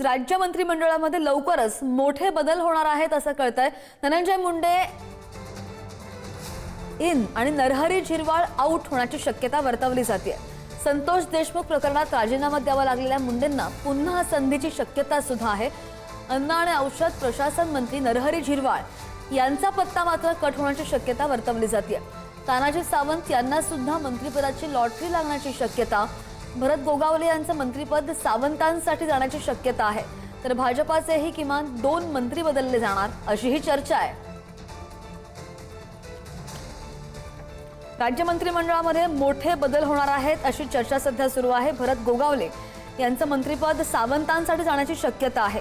राज्य मंत्रिमंडळामध्ये लवकरच मोठे बदल होणार आहेत असं कळतंय। धनंजय मुंडे इन आणि नरहरी झिरवाळ आउट होण्याची शक्यता वर्तवली जाते। संतोष देशमुख प्रकरणात राजीनामा द्यावा लागलेल्या मुंडेंना पुन्हा संधीची शक्यता सुद्धा आहे। अन्न आणि औषध प्रशासन मंत्री नरहरी झिरवाळ यांचा पत्ता मात्र कट होण्याची शक्यता वर्तवली जाते। तानाजी सावंत यांना सुद्धा मंत्रिपदाची लॉटरी लागण्याची शक्यता। भरत गोगावले यांचं मंत्रिपद सावंतांसाठी जाण्याची शक्यता आहे, तर भाजपाचेही किमान 2 मंत्री बदलले जाणार अशी ही चर्चा आहे। राज्य मंत्रिमंडळामध्ये मोठे बदल होणार आहेत अशी चर्चा सध्या सुरू आहे। भरत गोगावले यांचं मंत्रिपद सावंतांसाठी जाण्याची शक्यता आहे।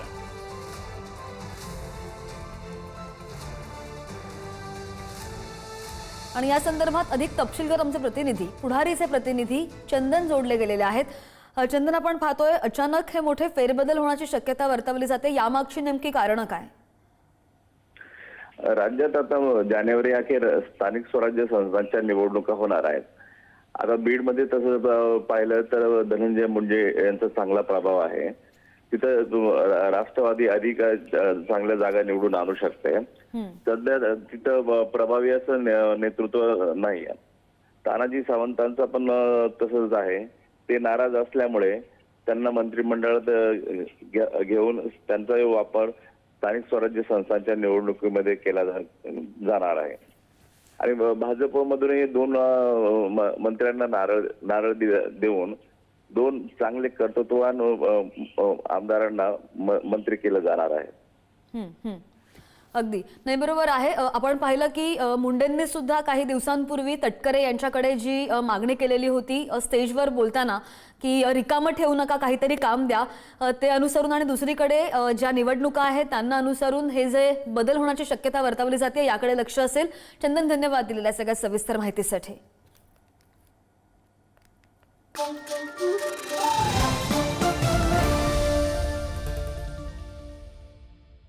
आणि या संदर्भात अधिक तपशीलवार आमचे प्रतिनिधी पुढारीचे प्रतिनिधी चंदन जोडले गेलेले आहेत। चंदन, आपण पाहतोय अचानक हे मोठे फेरबदल होण्याची शक्यता वर्तवली जाते, यामागची नेमकी कारण काय? राज्यात आता जानेवारी अखेर स्थानिक स्वराज्य संस्थांच्या निवडणुका होणार आहेत। आता बीडमध्ये तसं पाहिलं तर धनंजय मुंडे यांचा चांगला प्रभाव आहे। तिथं राष्ट्रवादी अधिक चांगल्या जागा निवडून आणू शकते। सध्या तिथं प्रभावी असं नेतृत्व नाही आहे। तानाजी सावंतांचा पण तसंच आहे। ते नाराज असल्यामुळे त्यांना मंत्रिमंडळात घेऊन त्यांचा वापर स्थानिक स्वराज्य संस्थांच्या निवडणुकीमध्ये केला जाणार आहे। आणि भाजपमधूनही 2 मंत्र्यांना नारळ देऊन 2 चांगले कर्तृत्ववान आमदारांना मंत्री केलं जाणार आहे। अगदी नाही, बरोबर आहे। आपण पाहिलं की मुंडेंनी सुद्धा काही दिवसांपूर्वी तटकरे यांच्याकडे जी मागणी केलेली होती स्टेजवर बोलताना की रिकामं ठेवू नका, काहीतरी काम द्या, ते अनुसरून आणि दुसरीकडे ज्या निवडणुका आहेत त्यांना अनुसरून हे जे बदल होण्याची शक्यता वर्तवली जाते याकडे लक्ष असेल। चंदन, धन्यवाद दिलेल्या सगळ्या सविस्तर माहितीसाठी।